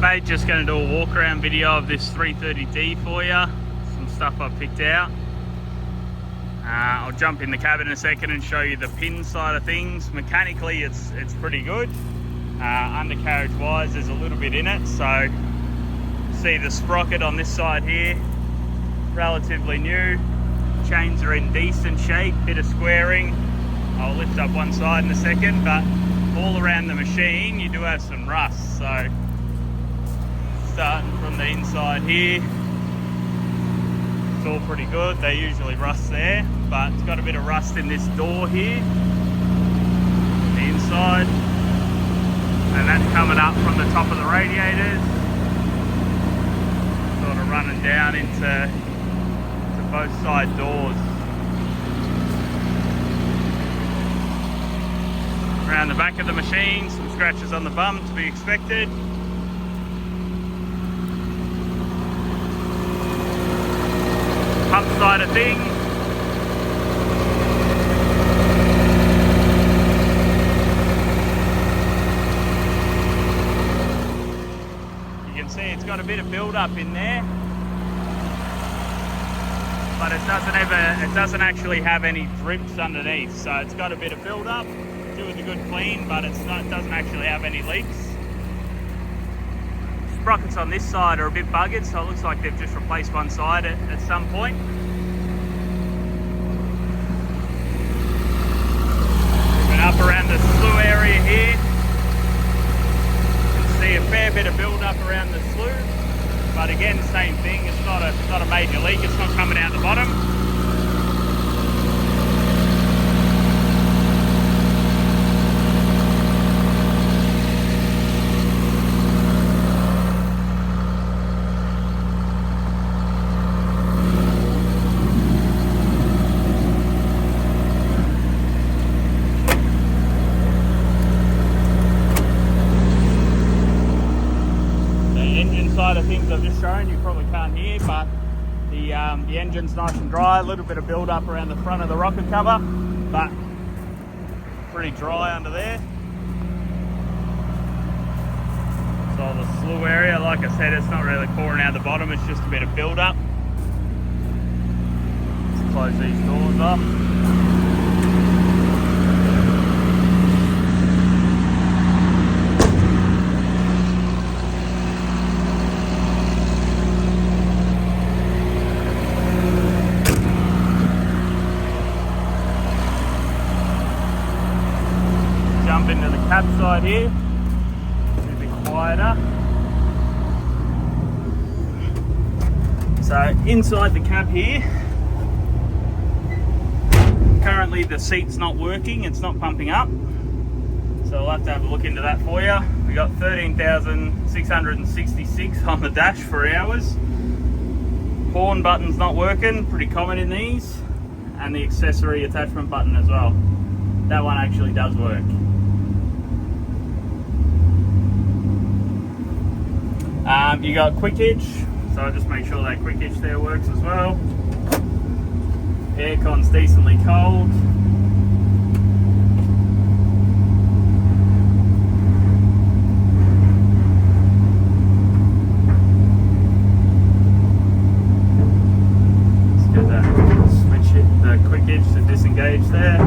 mate, just going to do a walk around video of this 330D for you. Some stuff I've picked out. I'll jump in the cabin in a second and show you the pin side of things. Mechanically it's pretty good. Undercarriage wise there's a little bit in it, so see the sprocket on this side here, relatively new. Chains are in decent shape, bit of squaring. I'll lift up one side in a second, but all around the machine you do have some rust. So starting from the inside here, it's all pretty good. They usually rust there, but it's got a bit of rust in this door here, the inside, and that's coming up from the top of the radiators, sort of running down into both side doors. Around the back of the machine, some scratches on the bum to be expected. Pump side of things. You can see it's got a bit of build up in there, but it doesn't actually have any drips underneath. So it's got a bit of build up. With a good clean, but it doesn't actually have any leaks. Sprockets on this side are a bit buggered, so it looks like they've just replaced one side at some point. Moving up around the slew area here, you can see a fair bit of build up around the slew, but again, same thing. It's not a major leak. It's not coming out the bottom. Side of things I've just shown, you probably can't hear, but the engine's nice and dry. A little bit of build up around the front of the rocket cover, but pretty dry under there. So the slew area, like I said, it's not really pouring out the bottom, it's just a bit of build up. Let's close these doors off. Into the cab side here, a bit quieter. So inside the cab here, currently the seat's not working, it's not pumping up, so I'll have to have a look into that for you. We got 13,666 on the dash for hours. Horn button's not working, pretty common in these, and the accessory attachment button as well. That one actually does work. You got quick hitch, so I'll just make sure that quick hitch there works as well. Aircon's decently cold. Let's get that switch hit, the quick hitch to disengage there.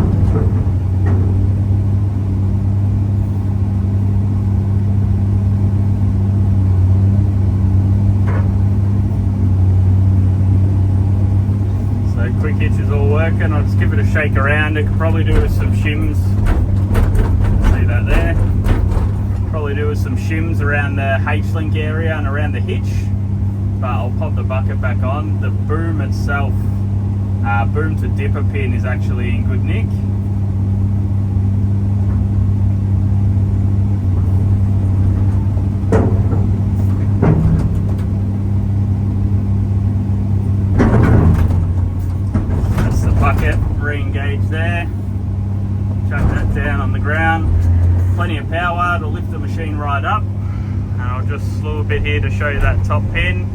Quick hitch is all working. I'll just give it a shake around. It could probably do with some shims. See that there? Probably do with some shims around the H-link area and around the hitch. But I'll pop the bucket back on. The boom itself, boom to dipper pin, is actually in good nick. Bucket re-engage there, chuck that down on the ground. Plenty of power to lift the machine right up, and I'll just slew a bit here to show you that top pin.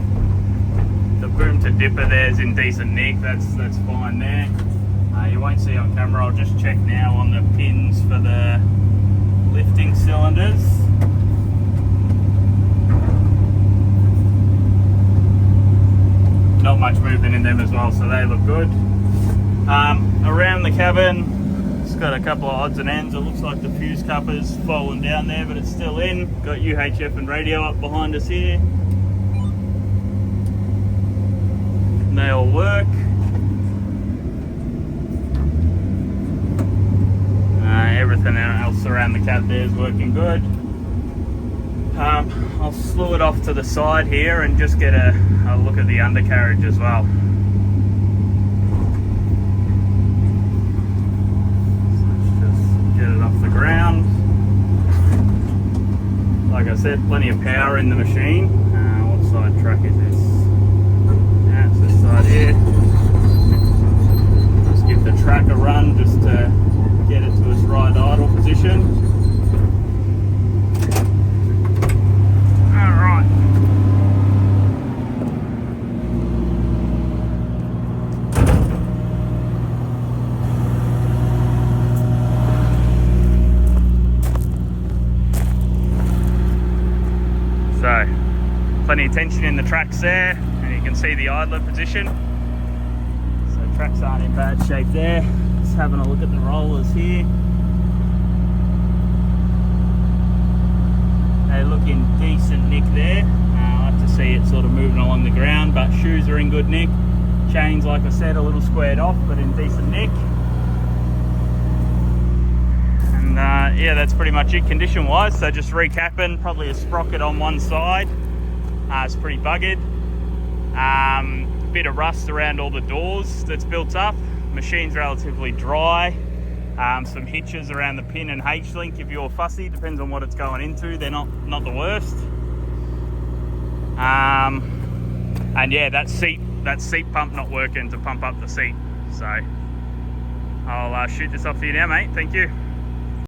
The boom to dipper there's in decent nick, that's fine there. You won't see on camera. I'll just check now on the pins for the lifting cylinders. much movement in them as well, so they look good. Around the cabin, it's got a couple of odds and ends. It looks like the fuse cover's fallen down there, but it's still in. Got UHF and radio up behind us here. And they all work. Everything else around the cab there is working good. I'll slew it off to the side here and just get a look at the undercarriage as well. So let's just get it off the ground. Like I said, plenty of power in the machine. What side track is this? Yeah, it's this side here. Just give the track a run just to get it to its right idle position. Alright. So, plenty of tension in the tracks there, and you can see the idler position. So tracks aren't in bad shape there. Just having a look at the rollers here. They look in decent nick there. I like to see it sort of moving along the ground, but shoes are in good nick. Chains, like I said, a little squared off, but in decent nick. And yeah, that's pretty much it condition wise. So just recapping, probably a sprocket on one side. It's pretty buggered. Bit of rust around all the doors that's built up. Machine's relatively dry. Some hitches around the pin and H-link if you're fussy, depends on what it's going into. They're not the worst. And yeah, that seat pump not working to pump up the seat. So I'll shoot this off for you now, mate. Thank you.